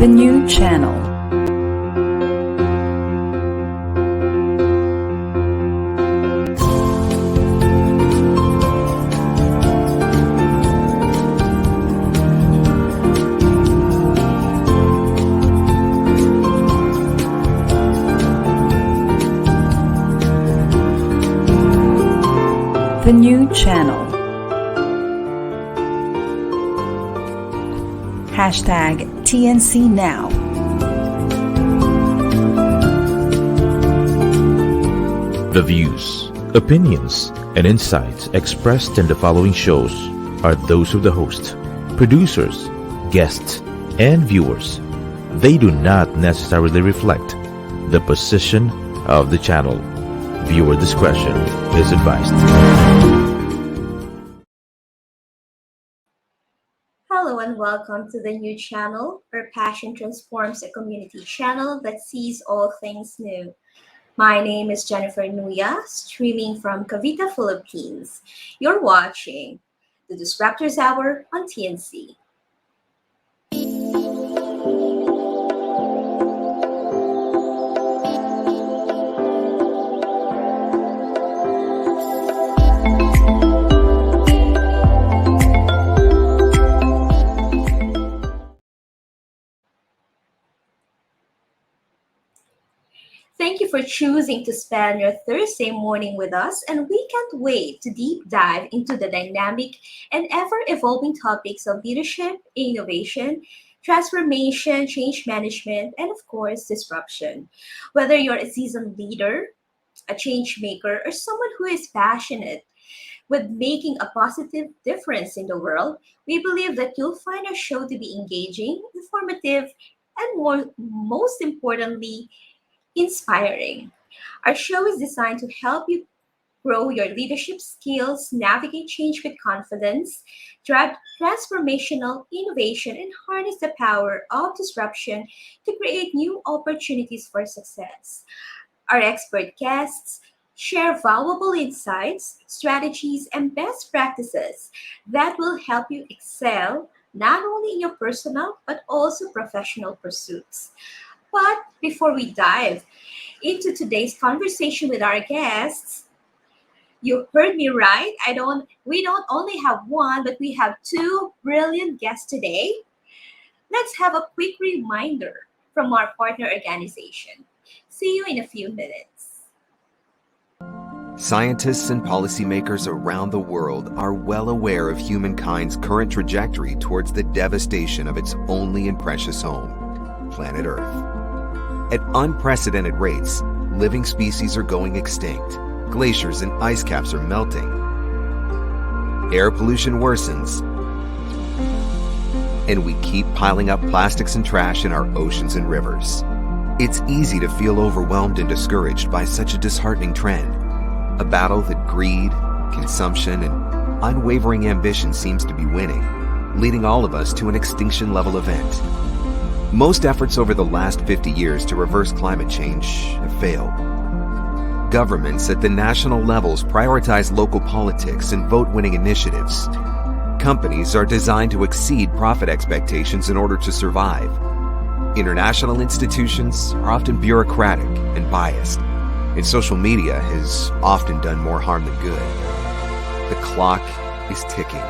The new channel. The new channel. Hashtag TNCNow. The views, opinions, and insights expressed in the following shows are those of the host, producers, guests, and viewers. They do not necessarily reflect the position of the channel. Viewer discretion is advised. Hello and welcome to the new channel, where passion transforms a community channel that sees all things new. My name is Nuya, streaming from Cavite, Philippines. You're watching the Disruptor's Hour on TNC. Thank you for choosing to spend your Thursday morning with us, and we can't wait to deep dive into the dynamic and ever-evolving topics of leadership, innovation, transformation, change management, and of course, disruption. Whether you're a seasoned leader, a change maker, or someone who is passionate with making a positive difference in the world, we believe that you'll find our show to be engaging, informative, and most importantly, inspiring. Our show is designed to help you grow your leadership skills, navigate change with confidence, drive transformational innovation, and harness the power of disruption to create new opportunities for success. Our expert guests share valuable insights, strategies, and best practices that will help you excel not only in your personal but also professional pursuits. But before we dive into today's conversation with our guests, you heard me right. We don't only have one, but we have two brilliant guests today. Let's have a quick reminder from our partner organization. See you in a few minutes. Scientists and policymakers around the world are well aware of humankind's current trajectory towards the devastation of its only and precious home, planet Earth. At unprecedented rates, living species are going extinct. Glaciers and ice caps are melting. Air pollution worsens. And we keep piling up plastics and trash in our oceans and rivers. It's easy to feel overwhelmed and discouraged by such a disheartening trend. A battle that greed, consumption, and unwavering ambition seems to be winning, leading all of us to an extinction-level event. Most efforts over the last 50 years to reverse climate change have failed. Governments at the national levels prioritize local politics and vote-winning initiatives. Companies are designed to exceed profit expectations in order to survive. International institutions are often bureaucratic and biased, and social media has often done more harm than good. The clock is ticking,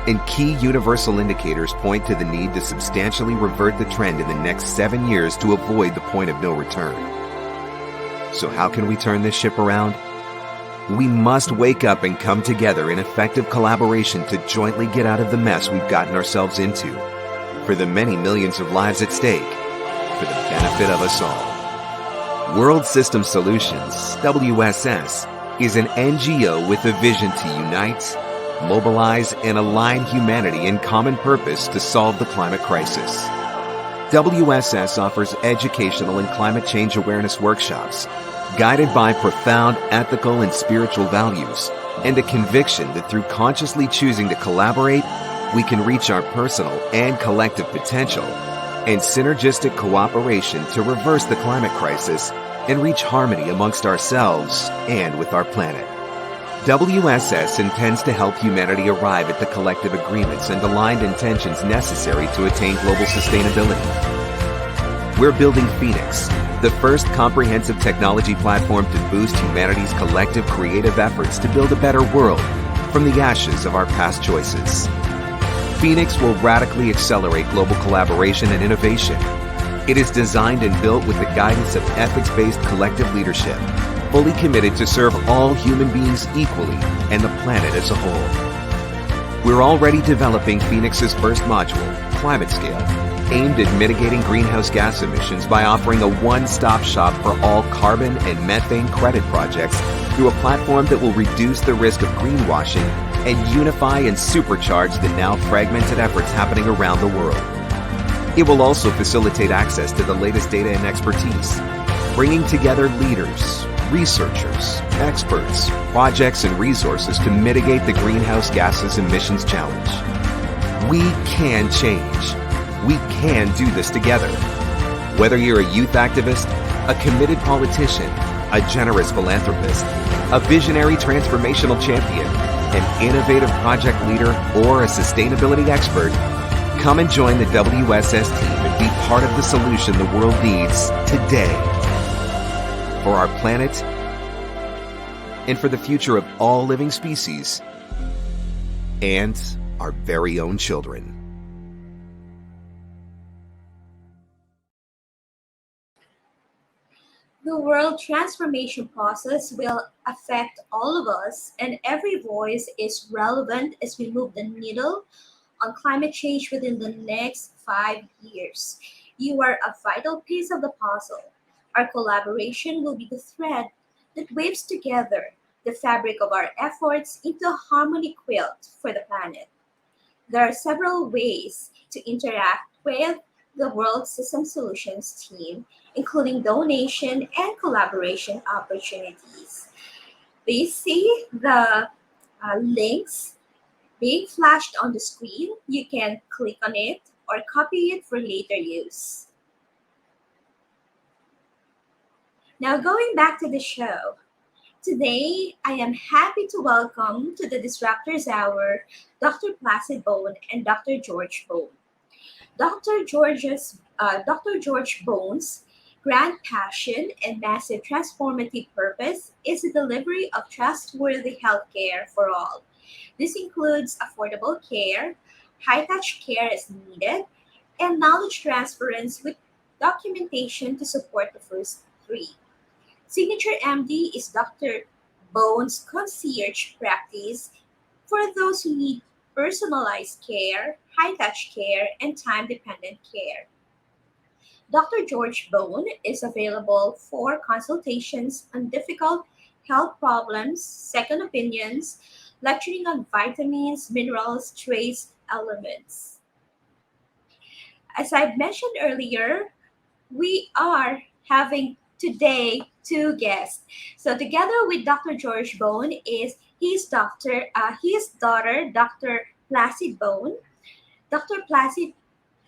and key universal indicators point to the need to substantially revert the trend in the next 7 years to avoid the point of no return. So how can we turn this ship around? We must wake up and come together in effective collaboration to jointly get out of the mess we've gotten ourselves into, for the many millions of lives at stake, for the benefit of us all. World System Solutions, WSS, is an NGO with a vision to unite, mobilize, and align humanity in common purpose to solve the climate crisis. WSS offers educational and climate change awareness workshops, guided by profound ethical and spiritual values, and a conviction that through consciously choosing to collaborate, we can reach our personal and collective potential, and synergistic cooperation to reverse the climate crisis and reach harmony amongst ourselves and with our planet. WSS intends to help humanity arrive at the collective agreements and aligned intentions necessary to attain global sustainability. We're building Phoenix, the first comprehensive technology platform to boost humanity's collective creative efforts to build a better world from the ashes of our past choices. Phoenix will radically accelerate global collaboration and innovation. It is designed and built with the guidance of ethics-based collective leadership, fully committed to serve all human beings equally and the planet as a whole. We're already developing Phoenix's first module, Climate Scale, aimed at mitigating greenhouse gas emissions by offering a one-stop shop for all carbon and methane credit projects through a platform that will reduce the risk of greenwashing and unify and supercharge the now fragmented efforts happening around the world. It will also facilitate access to the latest data and expertise, bringing together leaders, researchers, experts, projects, and resources to mitigate the greenhouse gases emissions challenge. We can change. We can do this together. Whether you're a youth activist, a committed politician, a generous philanthropist, a visionary transformational champion, an innovative project leader, or a sustainability expert, come and join the WSS team and be part of the solution the world needs today. For our planet and for the future of all living species and our very own children. The world transformation process will affect all of us, and every voice is relevant as we move the needle on climate change within the next 5 years. You are a vital piece of the puzzle. Our collaboration will be the thread that weaves together the fabric of our efforts into a harmony quilt for the planet. There are several ways to interact with the World System Solutions team, including donation and collaboration opportunities. Please see the links being flashed on the screen. You can click on it or copy it for later use. Now, going back to the show, today I am happy to welcome to the Disruptors Hour Dr. Placid Bone and Dr. George Bone. Dr. George Bone's grand passion and massive transformative purpose is the delivery of trustworthy healthcare for all. This includes affordable care, high-touch care as needed, and knowledge transference with documentation to support the first three. Signature MD is Dr. Bone's concierge practice for those who need personalized care, high-touch care, and time-dependent care. Dr. George Bone is available for consultations on difficult health problems, second opinions, lecturing on vitamins, minerals, trace elements. As I mentioned earlier, we are having today two guests. So together with Dr. George Bone is his daughter, Dr. Placid Bone. Dr. Placid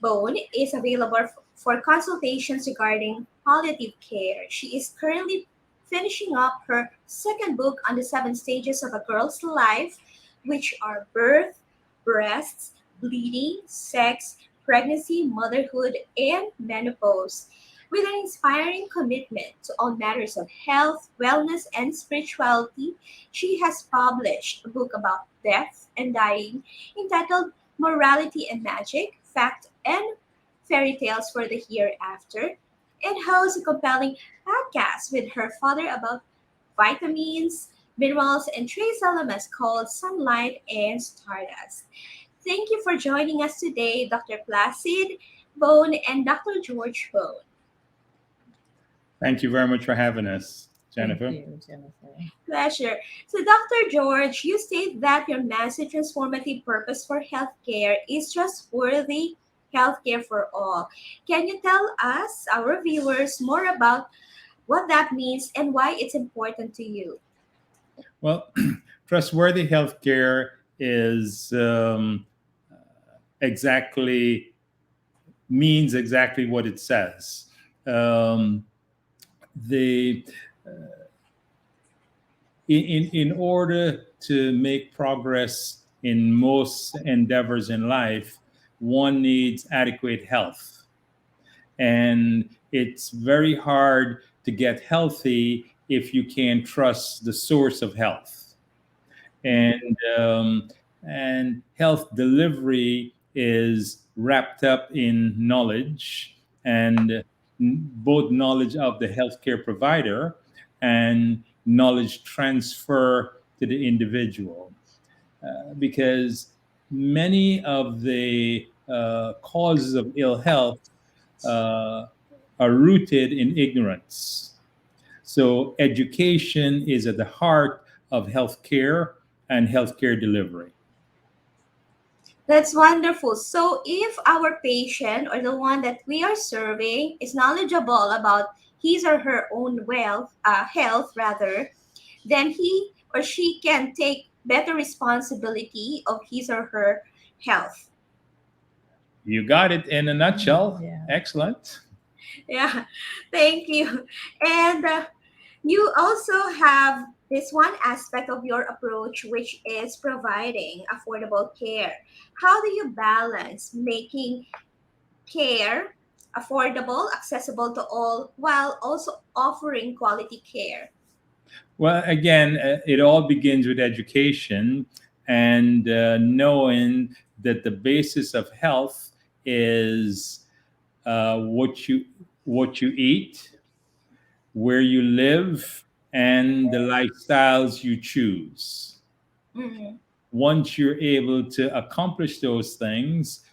Bone is available for consultations regarding palliative care. She is currently finishing up her second book on the 7 stages of a girl's life, which are birth, breasts, bleeding, sex, pregnancy, motherhood, and menopause. With an inspiring commitment to all matters of health, wellness, and spirituality, she has published a book about death and dying entitled Morality and Magic, Fact and Fairy Tales for the Hereafter, and hosts a compelling podcast with her father about vitamins, minerals, and trace elements called Sunlight and Stardust. Thank you for joining us today, Dr. Placid Bone and Dr. George Bone. Thank you very much for having us, Jennifer. Thank you, Jennifer. Pleasure. So, Dr. George, you state that your massive transformative purpose for healthcare is trustworthy healthcare for all. Can you tell us, our viewers, more about what that means and why it's important to you? Well, trustworthy healthcare is means exactly what it says. In order to make progress in most endeavors in life, one needs adequate health. And it's very hard to get healthy if you can't trust the source of health. And health delivery is wrapped up in knowledge, and both knowledge of the healthcare provider and knowledge transfer to the individual, because many of the causes of ill health uh, are rooted in ignorance. So education is at the heart of healthcare and healthcare delivery. That's wonderful. So, if our patient or the one that we are serving is knowledgeable about his or her own health rather, then he or she can take better responsibility of his or her health. You got it in a nutshell. Yeah. Excellent. Yeah, thank you. And you also have this one aspect of your approach, which is providing affordable care. How do you balance making care affordable, accessible to all, while also offering quality care? Well, again, it all begins with education and knowing that the basis of health is what you eat, where you live, and the lifestyles you choose. Mhm. Once you're able to accomplish those things,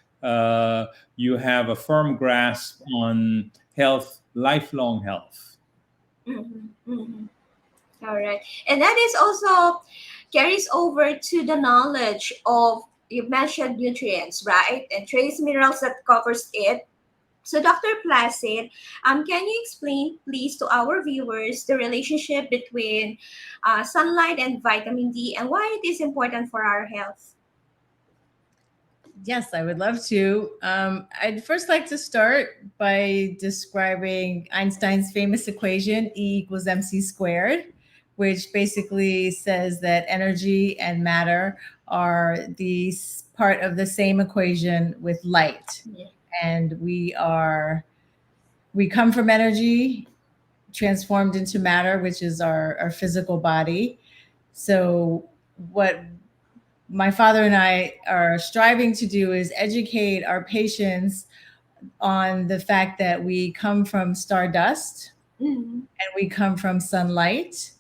you have a firm grasp on health, lifelong health. Mhm. Mhm. All right. And that is also carries over to the knowledge of, you mentioned nutrients, right? And trace minerals that covers it. So, Dr. Placid, can you explain, please, to our viewers the relationship between sunlight and vitamin D and why it is important for our health? Yes, I would love to. I'd first like to start by describing Einstein's famous equation, E equals mc squared, which basically says that energy and matter are part of the same equation with light. Yeah. And we come from energy transformed into matter, which is our physical body. So what my father and I are striving to do is educate our patients on the fact that we come from stardust Mhm. and we come from sunlight,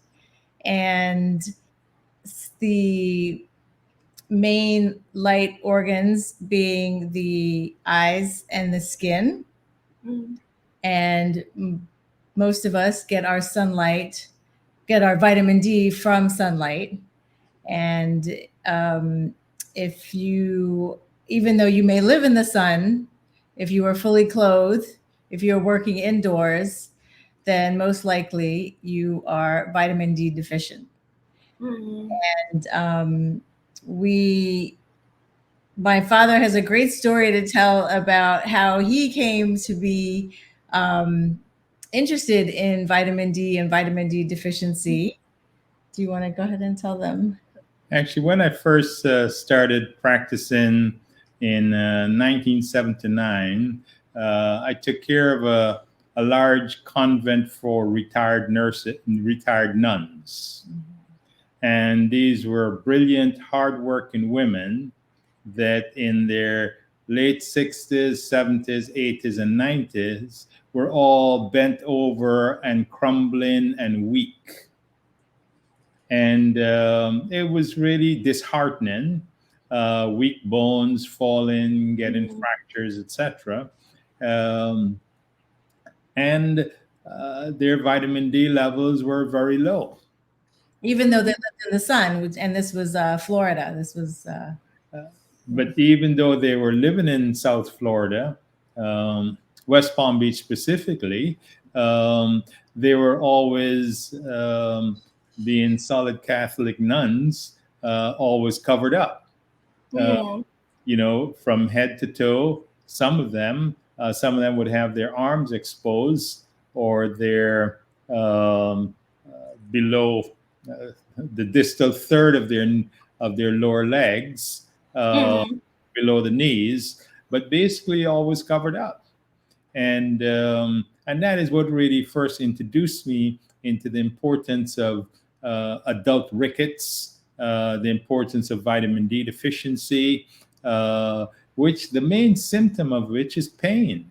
and the main light organs being the eyes and the skin. Mhm. And most of us get our vitamin D from sunlight. And if you, even though you may live in the sun, if you are fully clothed, if you're working indoors, then most likely you are vitamin D deficient. Mhm. And my father has a great story to tell about how he came to be interested in vitamin D and vitamin D deficiency. Do you want to go ahead and tell them? Actually, when I first started practicing in 1979, I took care of a large convent for retired nurses, retired nuns. And these were brilliant, hardworking women that in their late 60s, 70s, 80s, and 90s were all bent over and crumbling and weak. And it was really disheartening. Weak bones, falling, getting fractures, etc. Um, and their vitamin D levels were very low. Even though they lived in the sun, and this was Florida. This was But even though they were living in South Florida, West Palm Beach specifically, they were always being solid Catholic nuns, always covered up, Mhm. from head to toe. Some of them would have their arms exposed, or their below the distal third of their lower legs, Mhm. below the knees, but basically always covered up. and that is what really first introduced me into the importance of adult rickets, the importance of vitamin D deficiency, which the main symptom of which is pain,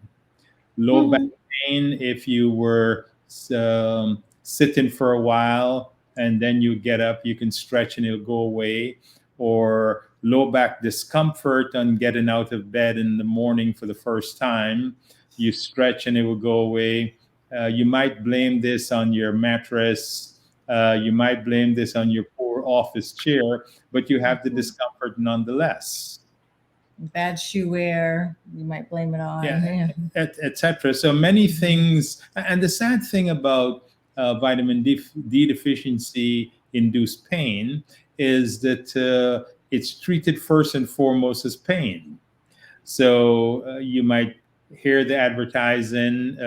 low back Mhm. pain. If you were sitting for a while and then you get up, you can stretch and it'll go away, or low back discomfort on getting out of bed in the morning for the first time. You stretch and it will go away. You might blame this on your mattress. You might blame this on your poor office chair, but you have the discomfort nonetheless. Bad shoe wear, you might blame it on. Yeah, etc. So many things. And the sad thing about vitamin D deficiency induced pain is that it's treated first and foremost as pain. So you might hear the advertising.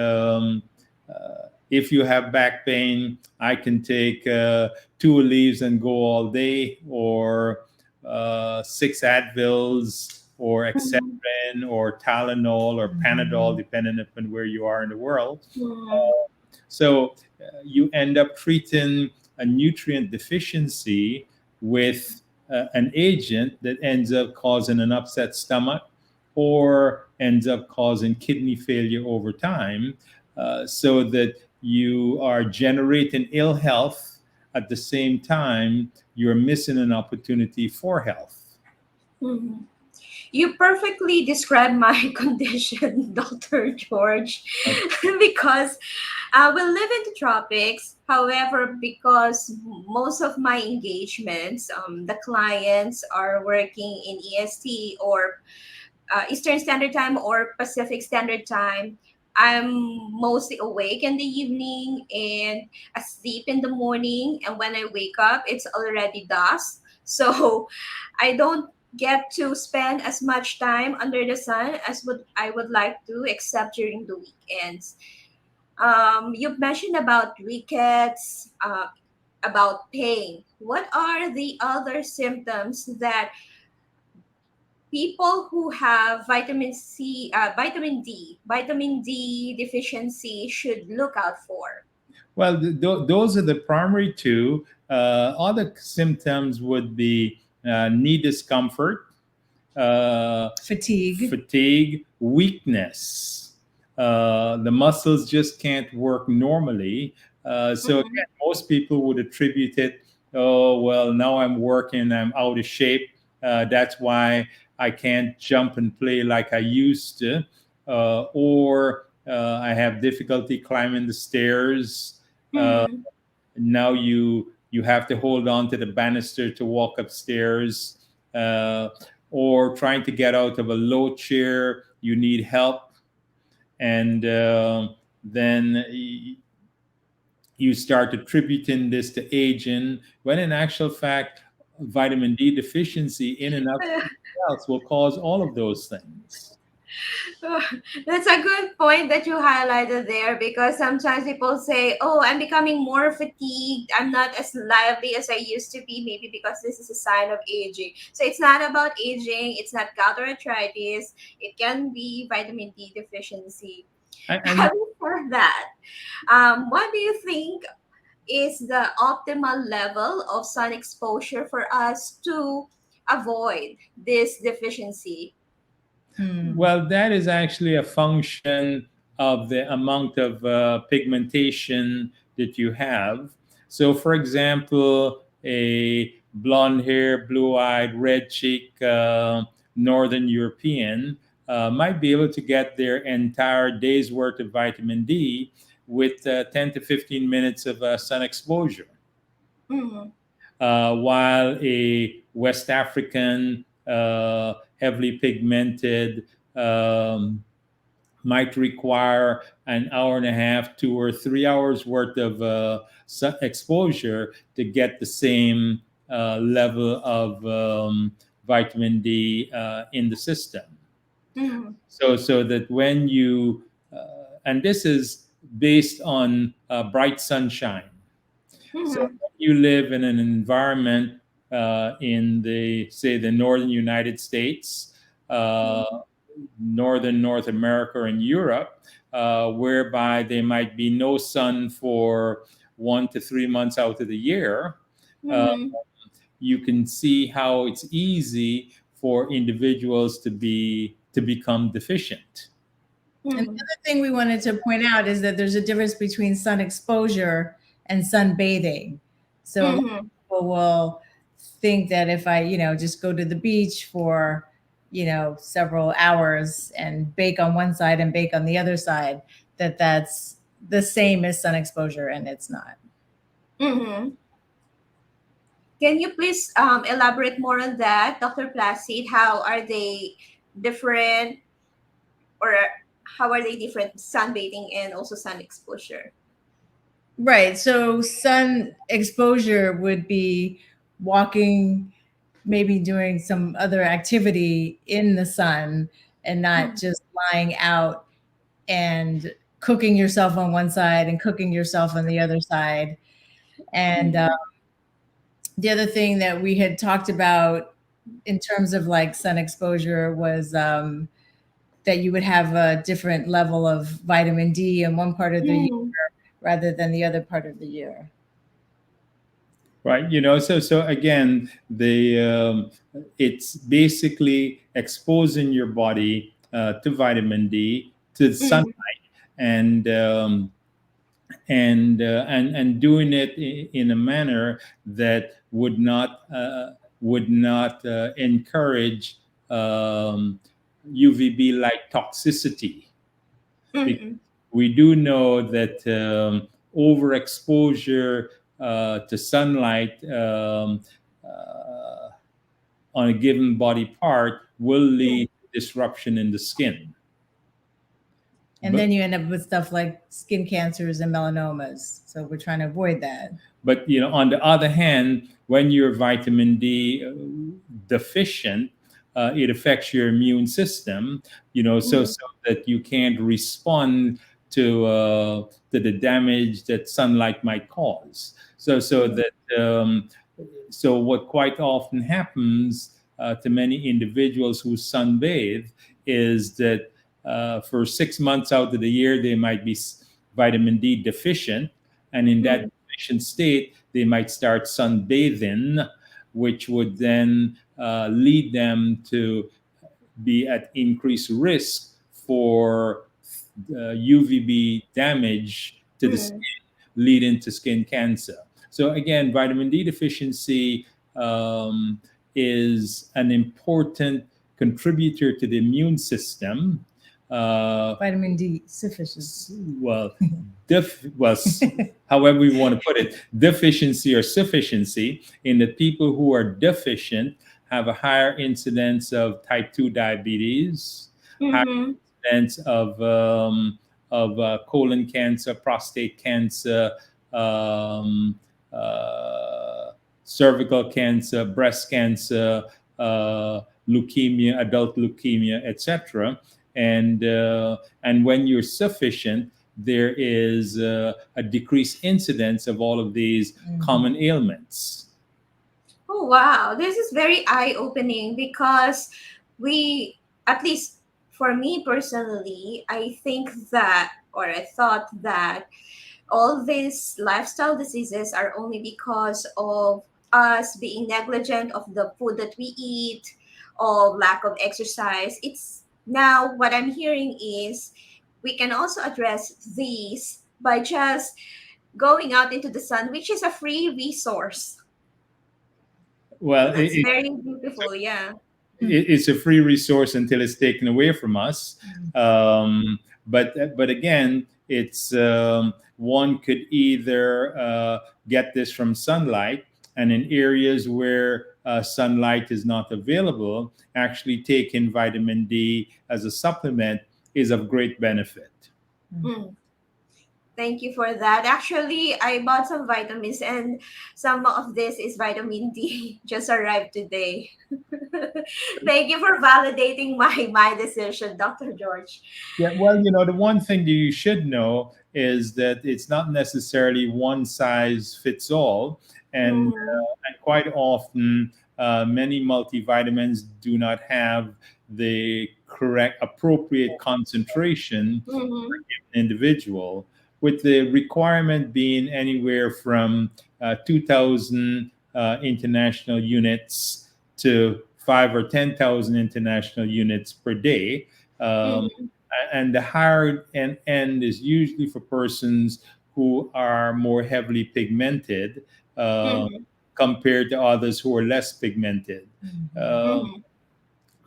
If you have back pain, I can take 2 leaves and go all day, or 6 Advils, or Mhm. Excedrin, or Tylenol, or Panadol, depending upon where you are in the world. Mhm. So you end up treating a nutrient deficiency with an agent that ends up causing an upset stomach, or ends up causing kidney failure over time, so that you are generating ill health at the same time you're missing an opportunity for health. Mhm. You perfectly describe my condition, Dr. George, because we live in the tropics. However, because most of my engagements, the clients are working in EST, or Eastern Standard Time, or Pacific Standard Time, I'm mostly awake in the evening and asleep in the morning. And when I wake up, it's already dusk. So I don't get to spend as much time under the sun as would I would like to, except during the weekends. You've mentioned about rickets, about pain. What are the other symptoms that people who have vitamin D deficiency should look out for? Well, those are the primary two. Other symptoms would be knee discomfort, Fatigue. fatigue, weakness. The muscles just can't work normally. So Mhm. again, most people would attribute it, oh, well, now I'm working, I'm out of shape. That's why I can't jump and play like I used to. Or I have difficulty climbing the stairs. Mhm. Now you have to hold on to the banister to walk upstairs, or trying to get out of a low chair, you need help. And then you start attributing this to aging, when in actual fact vitamin D deficiency in and of itself will cause all of those things. That's a good point that you highlighted there, because sometimes people say, "Oh, I'm becoming more fatigued. I'm not as lively as I used to be, maybe because this is a sign of aging." So it's not about aging, it's not gout or arthritis, it can be vitamin D deficiency. And Having said that, what do you think is the optimal level of sun exposure for us to avoid this deficiency? well, that is actually a function of the amount of pigmentation that you have. So, for example, a blonde hair, blue eyed, red cheek Northern European might be able to get their entire day's worth of vitamin D with 10 to 15 minutes of sun exposure, Mhm. while a West African, heavily pigmented, might require an hour and a half, 2 or 3 hours worth of exposure to get the same level of vitamin D in the system. Mhm. So that when you, and this is based on bright sunshine. So Mhm. if you live in an environment in the, say, the northern United States, uh, Mhm. northern North America, and Europe, whereby there might be no sun for 1 to 3 months out of the year, Mhm. you can see how it's easy for individuals to become deficient. And the Mhm. other thing we wanted to point out is that there's a difference between sun exposure and sunbathing. So a lot of Mhm. people will think that if I, just go to the beach for, several hours and bake on one side and bake on the other side, that that's the same as sun exposure, and it's not. Mhm. Can you please elaborate more on that, Dr. Placid? How are they different, or how are they different, sunbathing and also sun exposure? Right. So sun exposure would be walking, maybe doing some other activity in the sun and not Mhm. just lying out and cooking yourself on one side and cooking yourself on the other side. And Mhm. the other thing that we had talked about in terms of like sun exposure was that you would have a different level of vitamin D in one part of the year Mhm. rather than the other part of the year. Right, so again, the it's basically exposing your body to vitamin D, to the Mhm. sunlight, and and doing it in a manner that would not encourage UVB light toxicity. Because Mhm. we do know that overexposure to sunlight on a given body part will lead to disruption in the skin. And But then you end up with stuff like skin cancers and melanomas. So we're trying to avoid that. But on the other hand, when you're vitamin D deficient, it affects your immune system. So that you can't respond to the damage that sunlight might cause. So what quite often happens to many individuals who sunbathe is that for 6 months out of the year they might be vitamin D deficient, and in that Mhm. deficient state they might start sunbathing, which would then lead them to be at increased risk for UVB damage to the Mhm. skin, leading to skin cancer. So again, vitamin D deficiency is an important contributor to the immune system. Vitamin D sufficiency. Well, however we want to put it, deficiency or sufficiency, in that people who are deficient have a higher incidence of type 2 diabetes, higher Mhm. incidence of colon cancer, prostate cancer, um, cervical cancer, breast cancer, leukemia, adult leukemia, etc. And when you're sufficient, there is a decreased incidence of all of these common ailments. Oh, wow. This is very eye-opening because at least for me personally, I think that, or I thought that all these lifestyle diseases are only because of us being negligent of the food that we eat, or lack of exercise. It's now what I'm hearing is we can also address these by just going out into the sun, which is a free resource. Well, That's very beautiful. Yeah. it's a free resource until it's taken away from us. But again, it's one could either get this from sunlight, and in areas where sunlight is not available, actually taking vitamin D as a supplement is of great benefit. Mm. Thank you for that. Actually, I bought some vitamins, and some of this is vitamin D just arrived today. Thank you for validating my decision, Dr. George. Yeah, well, the one thing that you should know is that it's not necessarily one size fits all, and Mm. quite often Many multivitamins do not have the correct, appropriate concentration Mm-hmm. individual, with the requirement being anywhere from 2,000 international units to 5 or 10,000 international units per day. Um, Mm-hmm. and the higher end is usually for persons who are more heavily pigmented Mm-hmm. compared to others who are less pigmented. Mhm. Um, Mm-hmm.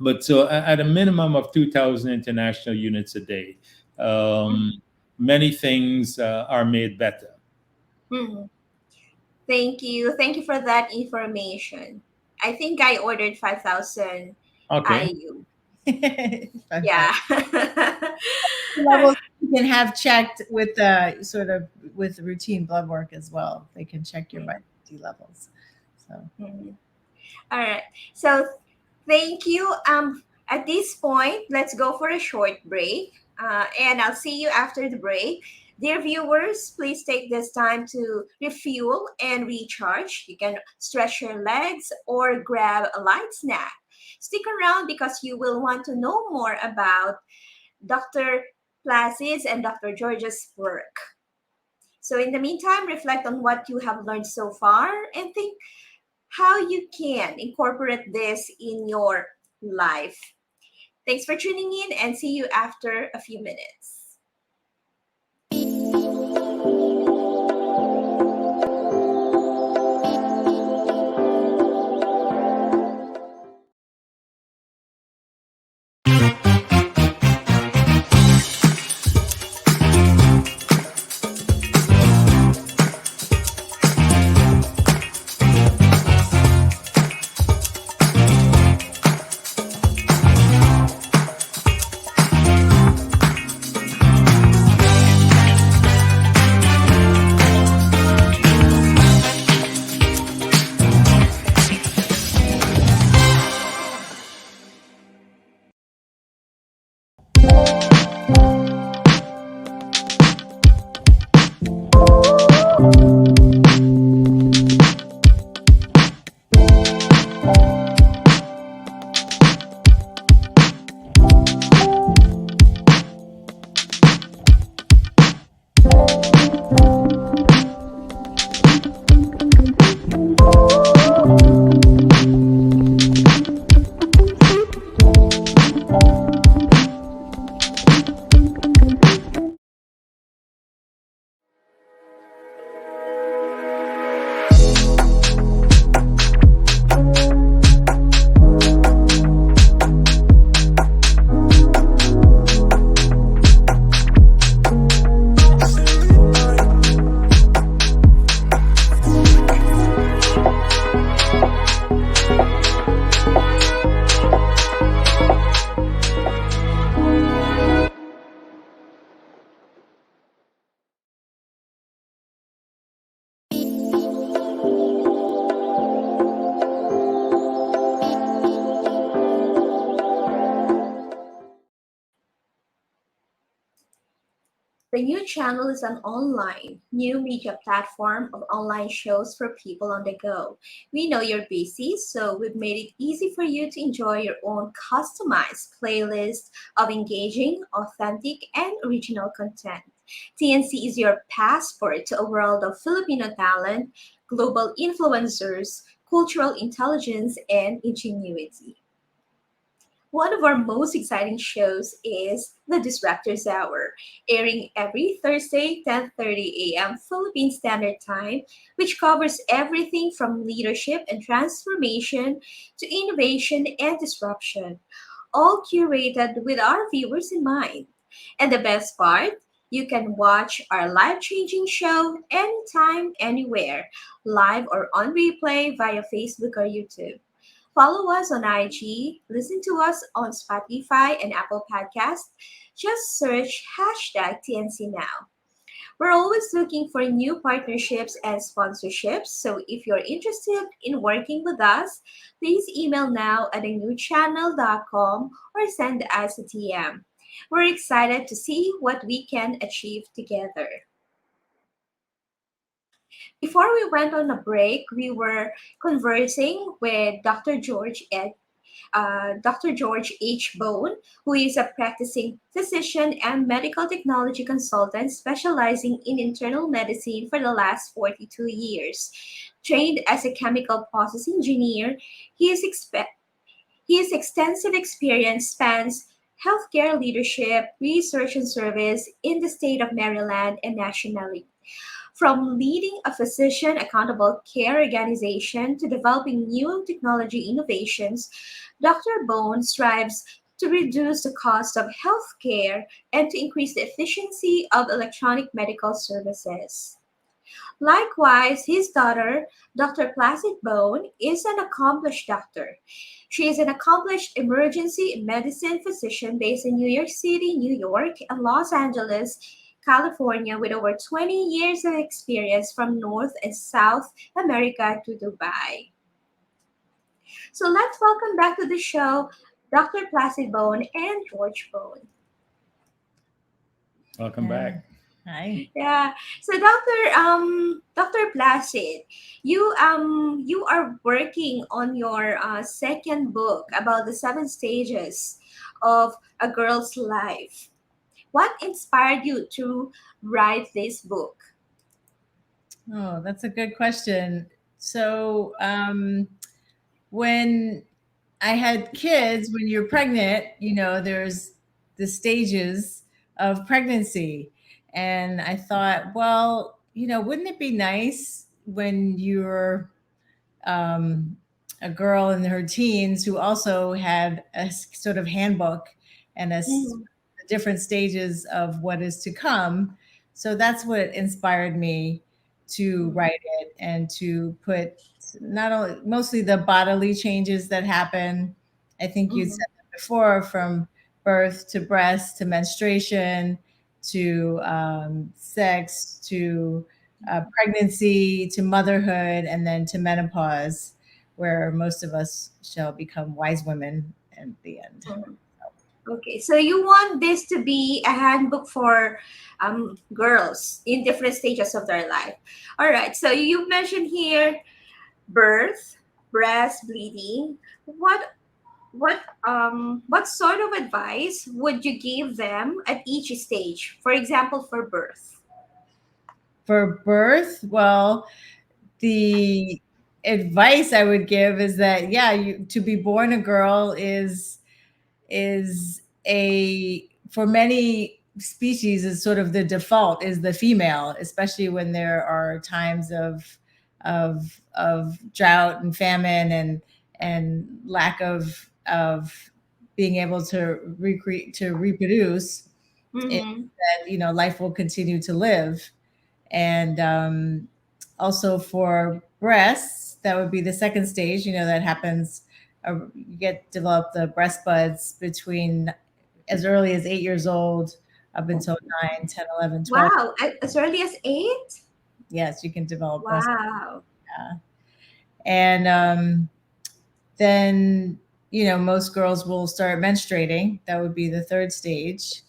but so at a minimum of 2,000 international units a day, um, many things are made better. Mm-hmm. Thank you. Thank you for that information. I think I ordered 5,000 Okay. IU. Fantastic. Yeah. Levels you can have checked with the sort of with routine blood work as well. They can check your vitamin D levels. So Mhm. All right. So thank you. At this point, let's go for a short break. And I'll see you after the break. Dear viewers, please take this time to refuel and recharge. You can stretch your legs or grab a light snack. Stick around because you will want to know more about Dr. Placid's and Dr. George's work. So, in the meantime, reflect on what you have learned so far and think how you can incorporate this in your life. Thanks for tuning in and see you after a few minutes. The new channel is an online new media platform of online shows for people on the go. We know you're busy, so we've made it easy for you to enjoy your own customized playlist of engaging, authentic, and original content. TNC is your passport to a world of Filipino talent, global influencers, cultural intelligence, and ingenuity. One of our most exciting shows is the Disruptors Hour, airing every Thursday, 10:30 a.m. Philippine Standard Time, which covers everything from leadership and transformation to innovation and disruption, all curated with our viewers in mind. And the best part, you can watch our life-changing show anytime, anywhere, live or on replay via Facebook or YouTube. Follow us on IG, listen to us on Spotify and Apple Podcasts. Just search hashtag TNCNow. We're always looking for new partnerships and sponsorships. So if you're interested in working with us, please email now at newchannel.com or send us a DM. We're excited to see what we can achieve together. Before we went on a break, we were conversing with Dr. George H. Bone, who is a practicing physician and medical technology consultant specializing in internal medicine for the last 42 years. Trained as a chemical process engineer, his, expe- his extensive experience spans healthcare leadership, research, and service in the state of Maryland and nationally. From leading a physician accountable care organization to developing new technology innovations, Dr. Bone strives to reduce the cost of healthcare and to increase the efficiency of electronic medical services. Likewise, his daughter, Dr. Placid Bone, is an accomplished doctor. She is an accomplished emergency medicine physician based in New York City, New York, and Los Angeles, California, with over 20 years of experience from North and South America to Dubai. So let's welcome back to the show Dr. Placid Bone and George Bone. Welcome back. Hi. Yeah. So Dr. Placid, you are working on your second book about the 7 stages of a girl's life. What inspired you to write this book? Oh, that's a good question. So, when I had kids, when you're pregnant, there's the stages of pregnancy. And I thought, well, wouldn't it be nice when you're um, a girl in her teens who also had a sort of handbook and Mm, different stages of what is to come. So that's what inspired me to mm, write it and to put not only mostly the bodily changes that happen. I think you'd mm, said that before, from birth to breast to menstruation to sex to pregnancy to motherhood and then to menopause, where most of us shall become wise women at the end. mm. Okay, so you want this to be a handbook for girls in different stages of their life. All right, so you mentioned here birth, breast bleeding. What sort of advice would you give them at each stage? For example, for birth. For birth, well, the advice I would give is that yeah, to be born a girl is a for many species is sort of the default is the female, especially when there are times of drought and famine and lack of being able to recreate to reproduce. It, Mm-hmm. that life will continue to live. And also for breasts, that would be the second stage. That happens. You get develop the breast buds between as early as 8 years old up until 9, 10, 11, 12. Wow, as early as 8? Yes, you can develop breast. Wow. Yeah. And then most girls will start menstruating. That would be the third stage.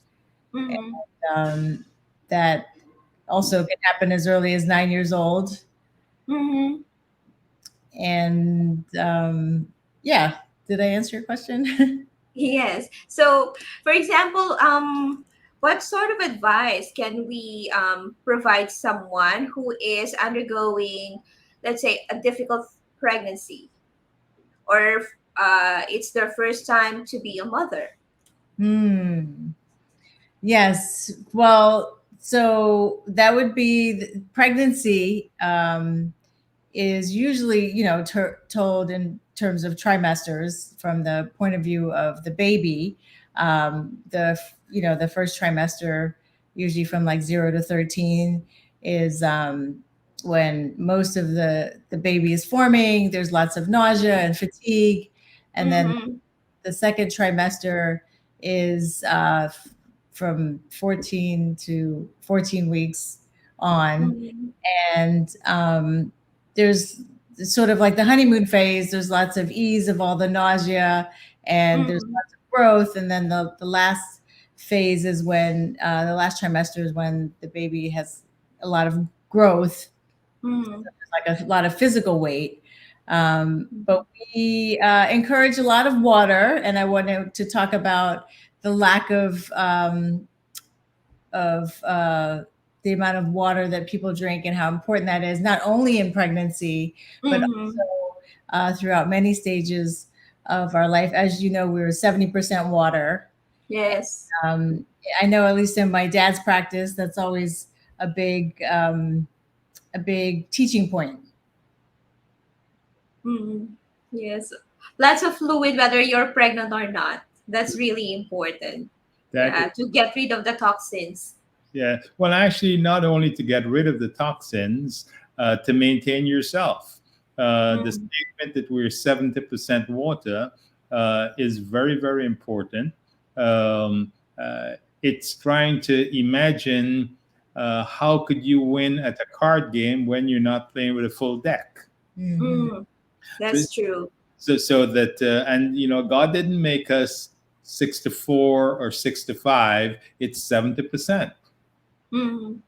Mm-hmm. Um, that also can happen as early as 9 years old. Mm-hmm. And yeah, did I answer your question? Yes. So, for example, what sort of advice can we provide someone who is undergoing, let's say, a difficult pregnancy, or it's their first time to be a mother? Hmm. Yes. Well, so that would be pregnancy is usually, told in terms of trimesters from the point of view of the baby. The first trimester, usually from like 0 to 13, is when most of the baby is forming. There's lots of nausea and fatigue, and then Mm-hmm. the second trimester is from 14 to 14 weeks on. Mm-hmm. And there's sort of like the honeymoon phase. There's lots of ease of all the nausea, and there's Mm-hmm. lots of growth. And then the last phase is when the last trimester is when the baby has a lot of growth Mm. Like a lot of physical weight. But we encourage a lot of water, and I wanted to talk about the lack of the amount of water that people drink and how important that is, not only in pregnancy, but Mhm. also throughout many stages of our life. As you know, we're 70% water. Yes. I know, at least in my dad's practice, that's always a big teaching point. Mhm. Yes. Lots of fluid, whether you're pregnant or not. That's really important. That Yeah, to get rid of the toxins. Yeah. Well, actually, not only to get rid of the toxins, to maintain yourself. The Mm. statement that we're 70% water is very, very important. Um, it's trying to imagine how could you win at a card game when you're not playing with a full deck. Mhm. Mm. So, That's true. so that and God didn't make us 6 to 4 or 6 to 5. It's 70%. Mm.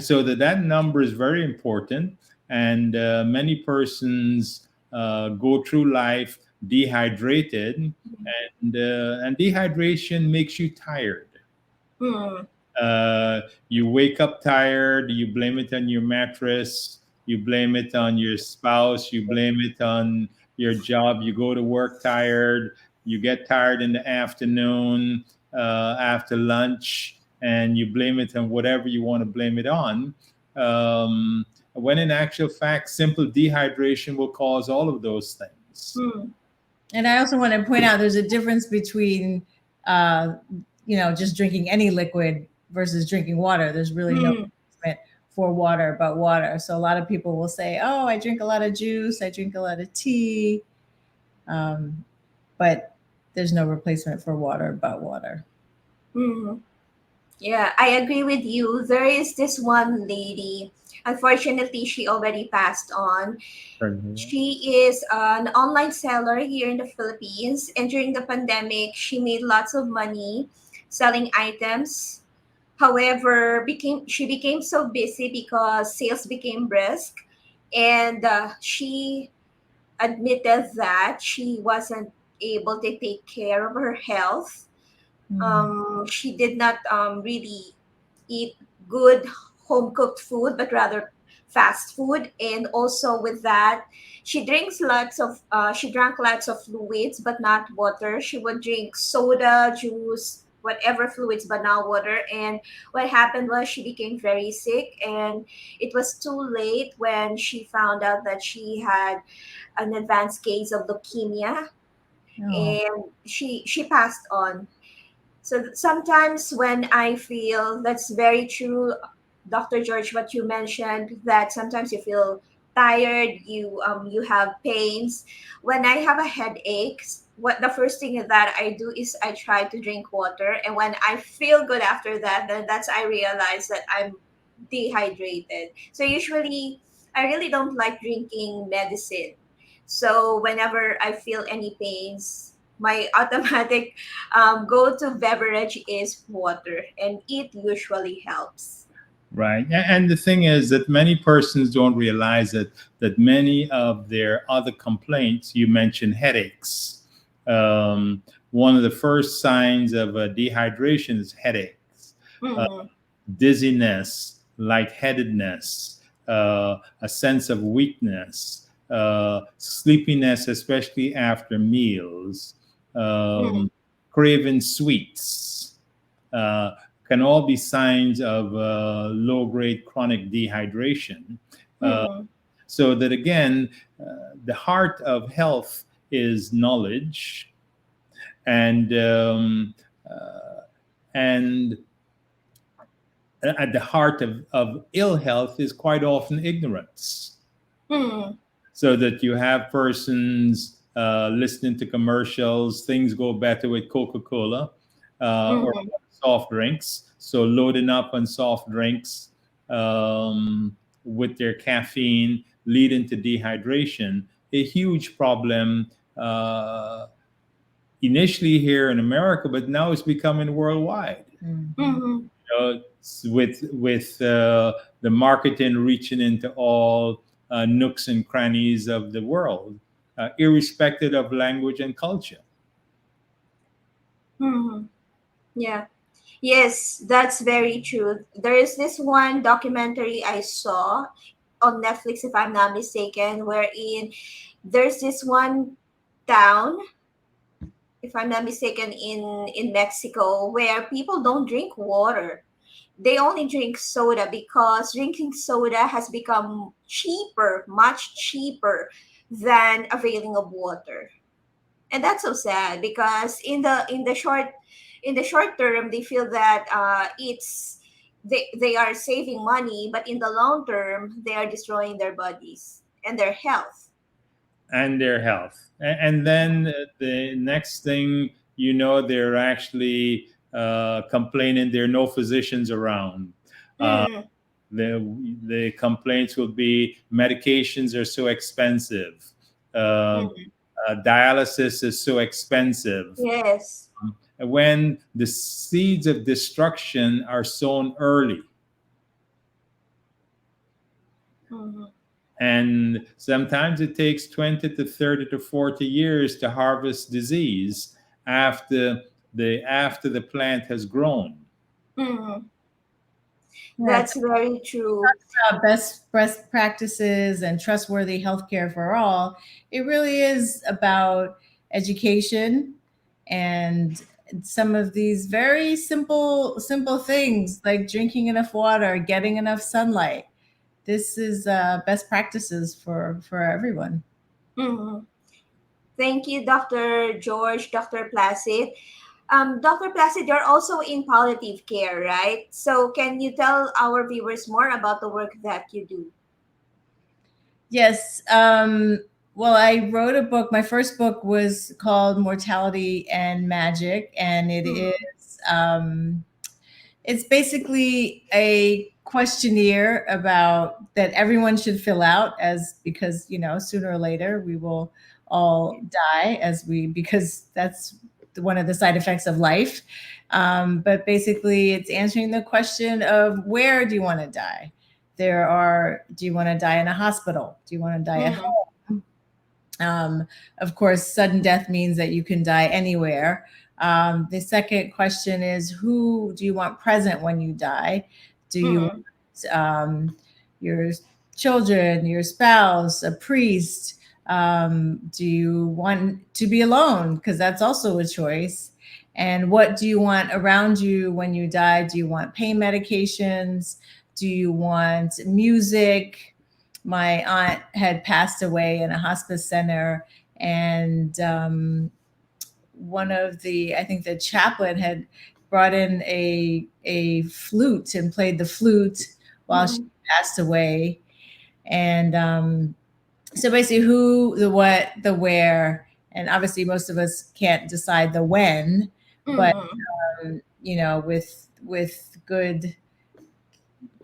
So that number is very important, and many persons go through life dehydrated, and dehydration makes you tired. Mm. You wake up tired, you blame it on your mattress, you blame it on your spouse, you blame it on your job, you go to work tired, you get tired in the afternoon after lunch, and you blame it on whatever you want to blame it on. When in actual fact, simple dehydration will cause all of those things. Mm. And I also want to point out there's a difference between, just drinking any liquid versus drinking water. There's really no Mm. replacement for water but water. So a lot of people will say, "Oh, I drink a lot of juice, I drink a lot of tea," but there's no replacement for water but water. Mm. Yeah, I agree with you. There is this one lady. Unfortunately, she already passed on. She is an online seller here in the Philippines, and during the pandemic, she made lots of money selling items. However, became she became so busy because sales became brisk, and she admitted that she wasn't able to take care of her health. She did not really eat good home cooked food, but rather fast food. And also with that, she drank lots of fluids, but not water. She would drink soda, juice, whatever fluids, but not water. And what happened was she became very sick, and it was too late when she found out that she had an advanced case of leukemia, Oh. and she passed on. So sometimes when I feel, that's very true, Dr. George, what you mentioned, that sometimes you feel tired, you have pains. When I have a headache, what the first thing that I do is I try to drink water, and when I feel good after that, then that's I realize that I'm dehydrated. So usually I really don't like drinking medicine. So whenever I feel any pains, my automatic go-to beverage is water, and it usually helps. Right. And the thing is that many persons don't realize that many of their other complaints, you mentioned headaches. One of the first signs of dehydration is headaches, uh, Mm-hmm. dizziness, lightheadedness, a sense of weakness, sleepiness, especially after meals, Mm-hmm. um, craving sweets. Uh, can all be signs of low grade chronic dehydration. Uh, Mm-hmm. so that again, the heart of health is knowledge, and and at the heart of ill health is quite often ignorance. Mm-hmm. So that you have persons listening to commercials, things go better with Coca-Cola or Mm-hmm. soft drinks. So loading up on soft drinks with their caffeine, leading to dehydration, a huge problem initially here in America, but now it's becoming worldwide. Mhm. Mm-hmm. You know, with the marketing reaching into all nooks and crannies of the world, irrespective of language and culture. Mhm. Yeah. Yes, that's very true. There is this one documentary I saw on Netflix, if I'm not mistaken, wherein there's this one town, if I'm not mistaken, in Mexico, where people don't drink water. They only drink soda because drinking soda has become cheaper, much cheaper than availing of water. And that's so sad because in the short term they feel that they are saving money, but in the long term they are destroying their bodies and their health. And their health. And then the next thing you know, they're actually complaining there are no physicians around. Uh, Mm, the complaints will be medications are so expensive. Um, mm, Dialysis is so expensive. yes. When the seeds of destruction are sown early, Mhm. and sometimes it takes 20 to 30 to 40 years to harvest disease after the plant has grown. Mhm. Yeah, That's very true. best practices and trustworthy healthcare for all, it really is about education and some of these very simple things like drinking enough water, getting enough sunlight. This is best practices for everyone. Mhm. Thank you, Dr. George, Dr. Placid. Dr. Placid, you're also in palliative care, right? So can you tell our viewers more about the work that you do? Yes. Well, I wrote a book. My first book was called Mortality and Magic, and it's basically a questionnaire about that everyone should fill out, as because sooner or later we will all die, because that's one of the side effects of life. But basically it's answering the question of, where do you want to die? Do you want to die in a hospital? Do you want to die at Mhm. home? Of course, sudden death means that you can die anywhere. The second question is, who do you want present when you die? Do you Mhm. want your children, your spouse, a priest? Do you want to be alone? Because that's also a choice. And what do you want around you when you die? Do you want pain medications? Do you want music? My aunt had passed away in a hospice center, and I think the chaplain had brought in a flute and played the flute while she Mhm. passed away. And so basically, who, the what, the where, and obviously most of us can't decide the when, but Mhm. with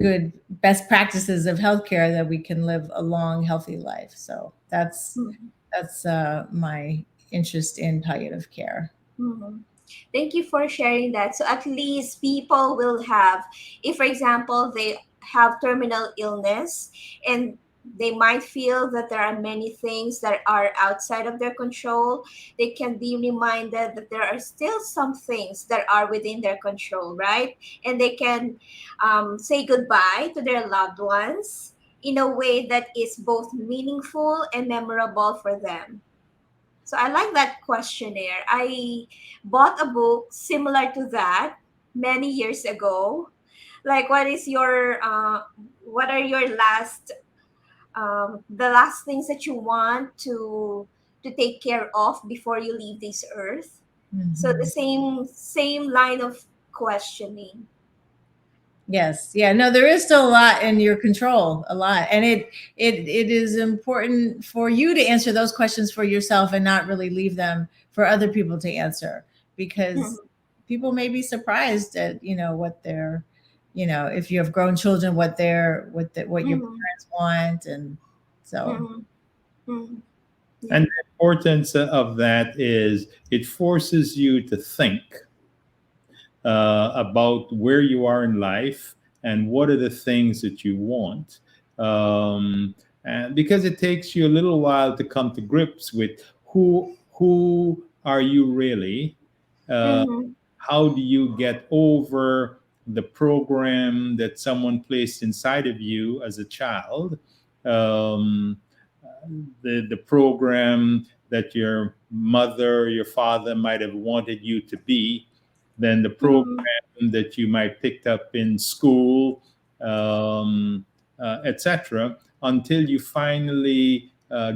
good best practices of healthcare, that we can live a long, healthy life. So Mhm. that's my interest in palliative care. Mhm. Thank you for sharing that. So at least people will have, if for example they have terminal illness and they might feel that there are many things that are outside of their control, they can be reminded that there are still some things that are within their control, right? And they can say goodbye to their loved ones in a way that is both meaningful and memorable for them. So I like that questionnaire. I bought a book similar to that many years ago. Like, what are your last, the last things that you want to take care of before you leave this earth? So the Mhm. same line of questioning. Yes. Yeah. No, there is still a lot in your control, a lot. And it is important for you to answer those questions for yourself and not really leave them for other people to answer, because Mhm, people may be surprised at, what they're, if you have grown children, what your mhm, parents want. And so, mhm, mhm. And Yeah. the importance of that is it forces you to think. about where you are in life and what are the things that you want. And because it takes you a little while to come to grips with who are you really, uh, Mm-hmm. how do you get over the program that someone placed inside of you as a child, um, the program that your mother, your father might have wanted you to be, then the program Mm-hmm. that you might picked up in school, etc., until you finally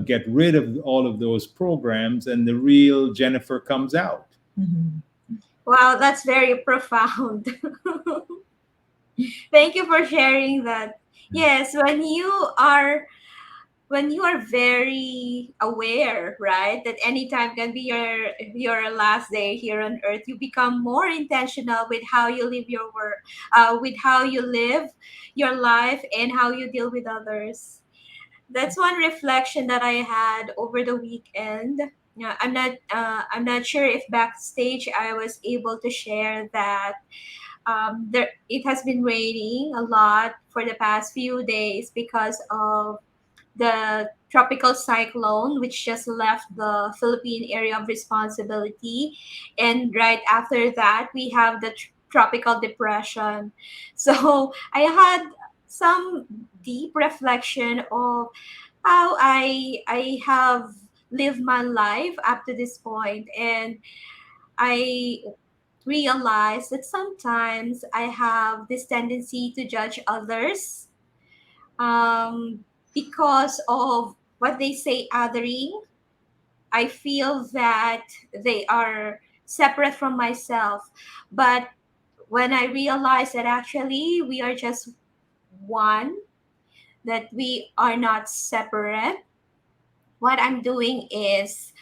get rid of all of those programs and the real Jennifer comes out. Mhm. Wow, that's very profound. Thank you for sharing that. Yes, when you are very aware, right, that anytime can be your last day here on earth, you become more intentional with how you live your work, with how you live your life and how you deal with others. That's one reflection that I had over the weekend. Yeah, I'm not sure if backstage I was able to share that there it has been raining a lot for the past few days because of the tropical cyclone which just left the Philippine area of responsibility, and right after that we have the tropical depression. So I had some deep reflection of how I have lived my life up to this point, and I realized that sometimes I have this tendency to judge others um, because of what they say othering. I feel that they are separate from myself. But when I realize that actually we are just one, that we are not separate, what I'm doing is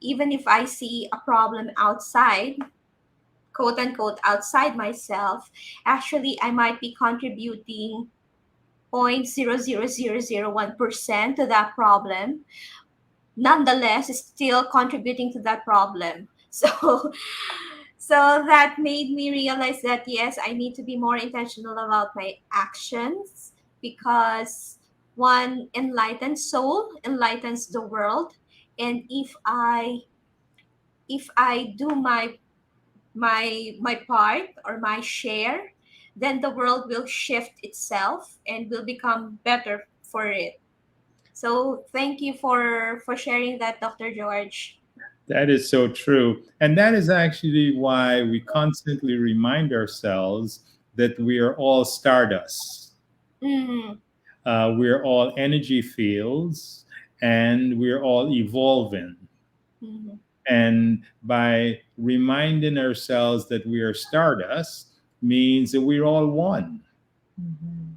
even if I see a problem outside, quote unquote, outside myself, actually I might be contributing 0.00001% to that problem, nonetheless is still contributing to that problem. So that made me realize that yes, I need to be more intentional about my actions, because one enlightened soul enlightens the world. And if I do my part or my share, then the world will shift itself and will become better for it. So thank you for sharing that, Dr. George. That is so true. And that is actually why we constantly remind ourselves that we are all stardust. Mm-hmm. We're all energy fields and we're all evolving. Mm-hmm. And by reminding ourselves that we are stardust means that we're all one. Mhm.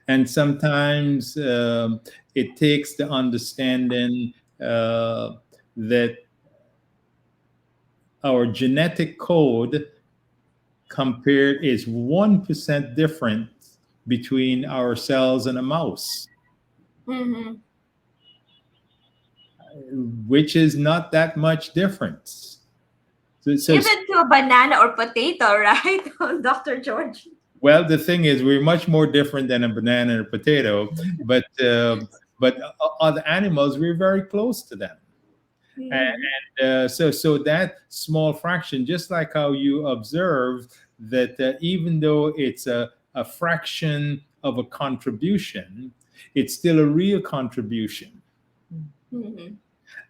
And sometimes it takes the understanding that our genetic code compared is 1% different between ourselves and a mouse, Mm-hmm. which is not that much difference. So, Even to a banana or potato, right, Dr. George? well, the thing is, we're much more different than a banana and a potato, but other animals, we're very close to them. Mm-hmm. So that small fraction, just like how you observe that even though it's a fraction of a contribution, it's still a real contribution, Mm-hmm.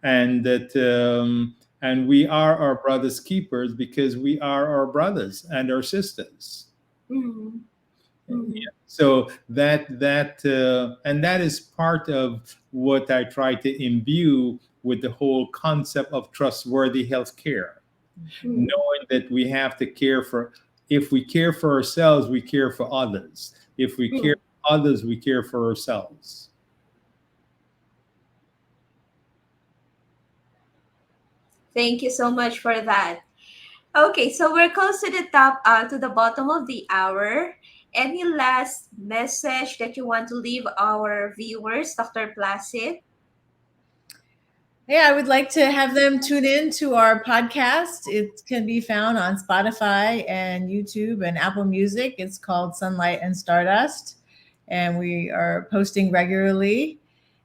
and that and we are our brothers' keepers because we are our brothers and our sisters. Mm-hmm. Mm-hmm. So and that is part of what I try to imbue with the whole concept of trustworthy healthcare, Mm-hmm. knowing that we have to care for, if we care for ourselves, we care for others. If we care Mm-hmm. for others, we care for ourselves. Thank you so much for that. Okay, so we're close to to the bottom of the hour. Any last message that you want to leave our viewers, Dr. Placid? Yeah, I would like to have them tune in to our podcast. It can be found on Spotify and YouTube and Apple Music. It's called Sunlight and Stardust, and we are posting regularly.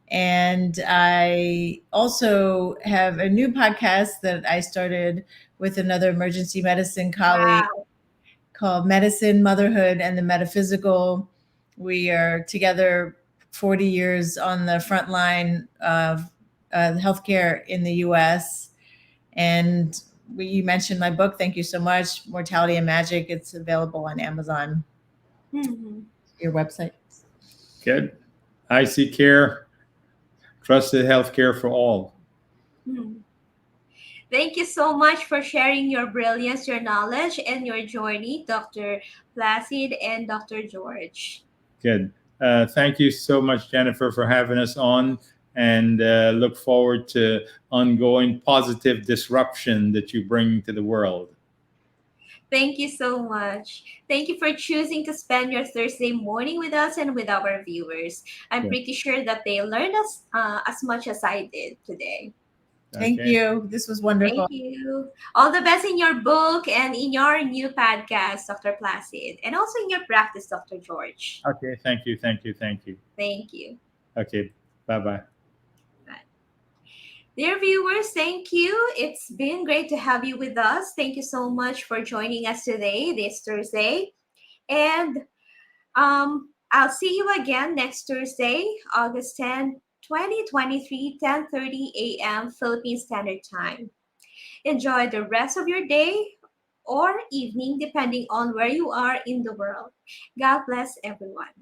And I also have a new podcast that I started with another emergency medicine colleague Wow. called Medicine, Motherhood, and the Metaphysical. We are together 40 years on the front line of healthcare in the US. And you mentioned my book. Thank you so much. Mortality and Magic. It's available on Amazon, Mhm. your website. Good. IC Care, trusted healthcare for all. Hmm. Thank you so much for sharing your brilliance, your knowledge, and your journey, Dr. Placid and Dr. George. Good. Thank you so much, Jennifer, for having us on, and look forward to ongoing positive disruption that you bring to the world. Thank you so much. Thank you for choosing to spend your Thursday morning with us and with our viewers. I'm Good. pretty sure that they learned as much as I did today. Thank Okay. you. This was Thank wonderful. you. All the best in your book and in your new podcast, Dr. Placid, and also in your practice, Dr. George. Okay. Thank you. Thank you. Thank you. Thank you. Okay. Bye bye. Dear viewers, thank you. It's been great to have you with us. Thank you so much for joining us today, this Thursday. And I'll see you again next Thursday, August 10, 2023, 10:30 a.m. Philippine Standard Time. Enjoy the rest of your day or evening, depending on where you are in the world. God bless everyone.